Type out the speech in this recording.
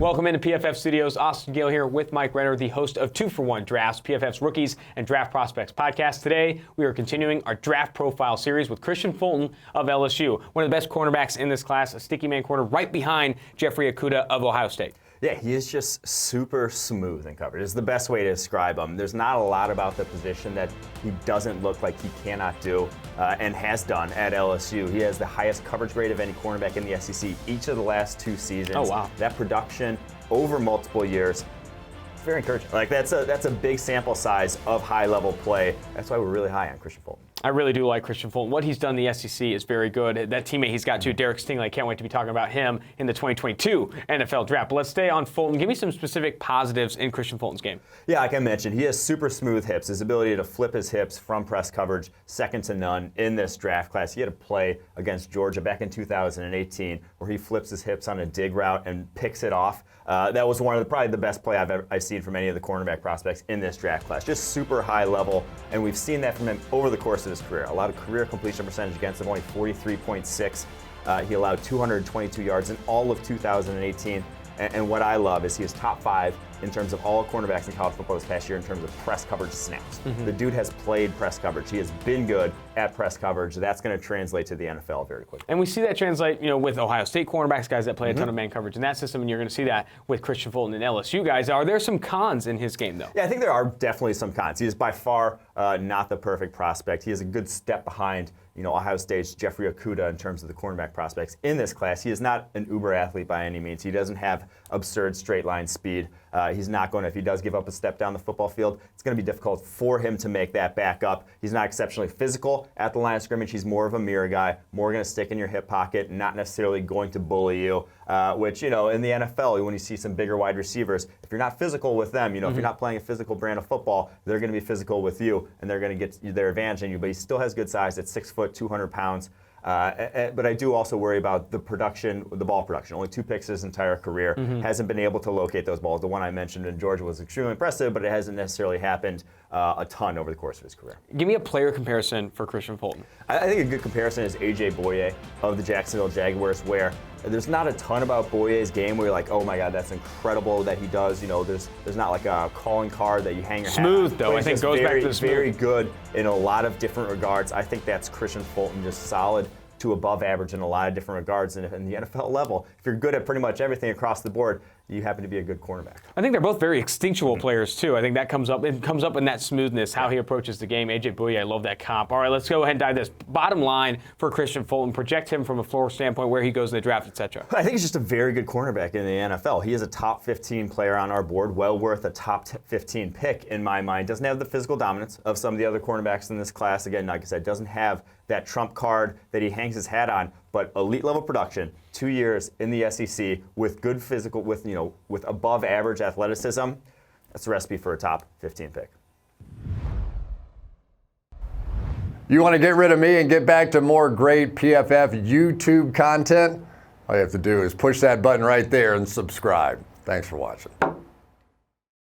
Welcome into PFF Studios. Austin Gayle here with Mike Renner, the host of 2-for-1 Drafts, PFF's Rookies and Draft Prospects podcast. Today, we are continuing our draft profile series with Kristian Fulton of LSU, one of the best cornerbacks in this class, a sticky man corner right behind Jeffrey Okudah of Ohio State. Yeah, he is just super smooth in coverage. It's the best way to describe him. There's not a lot about the position that he doesn't look like he cannot do and has done at LSU. He has the highest coverage grade of any cornerback in the SEC each of the last 2 seasons. Oh, wow. That production over multiple years, very encouraging. Like that's a big sample size of high-level play. That's why we're really high on Kristian Fulton. I really do like Kristian Fulton. What he's done in the SEC is very good. That teammate he's got too, Derek Stingley, I can't wait to be talking about him in the 2022 NFL Draft. But let's stay on Fulton. Give me some specific positives in Kristian Fulton's game. Yeah, like I mentioned, he has super smooth hips. His ability to flip his hips from press coverage, second to none in this draft class. He had a play against Georgia back in 2018 where he flips his hips on a dig route and picks it off. That was probably the best play I've seen from any of the cornerback prospects in this draft class. Just super high level, and we've seen that from him over the course of his career. A lot of career completion percentage against him, only 43.6. He allowed 222 yards in all of 2018. And what I love is he is top 5 in terms of all cornerbacks in college football this past year in terms of press coverage snaps. The dude has played press coverage. He has been good at press coverage. That's going to translate to the NFL very quickly. And we see that translate, with Ohio State cornerbacks, guys that play a ton of man coverage in that system, and you're going to see that with Kristian Fulton and LSU guys. Are there some cons in his game, though? Yeah, I think there are definitely some cons. He is by far not the perfect prospect. He is a good step behind Ohio State's Jeffrey Okudah in terms of the cornerback prospects in this class. He is not an uber athlete by any means. He doesn't have absurd straight line speed. He's not going to, if he does give up a step down the football field, it's going to be difficult for him to make that back up. He's not exceptionally physical at the line of scrimmage. He's more of a mirror guy, more going to stick in your hip pocket, not necessarily going to bully you, which, in the NFL, when you see some bigger wide receivers, if you're not physical with them, if you're not playing a physical brand of football, they're going to be physical with you, and they're going to get their advantage in you. But he still has good size at 6 foot, 200 pounds. But I do also worry about the ball production. Only 2 picks his entire career. Hasn't been able to locate those balls. The one I mentioned in Georgia was extremely impressive, but it hasn't necessarily happened a ton over the course of his career. Give me a player comparison for Kristian Fulton. I think a good comparison is A.J. Boye of the Jacksonville Jaguars, where there's not a ton about Boye's game where you're like, oh my God, that's incredible that he does. There's not like a calling card that you hang your hat on. Smooth, though. I think goes back to the smooth. Very good in a lot of different regards. I think that's Kristian Fulton, just solid to above average in a lot of different regards. And in the NFL level, if you're good at pretty much everything across the board, you happen to be a good cornerback. I think they're both very instinctual players, too. I think that comes up in that smoothness, how he approaches the game. A.J. Boye, I love that comp. All right, let's go ahead and dive this. Bottom line for Kristian Fulton, project him from a floor standpoint, where he goes in the draft, etc. I think he's just a very good cornerback in the NFL. He is a top 15 player on our board, well worth a top 15 pick in my mind. Doesn't have the physical dominance of some of the other cornerbacks in this class. Again, like I said, doesn't have that trump card that he hangs his hat on, but elite level production, 2 years in the SEC with good physical, with above average athleticism. That's a recipe for a top 15 pick. You want to get rid of me and get back to more great PFF YouTube content? All you have to do is push that button right there and subscribe. Thanks for watching.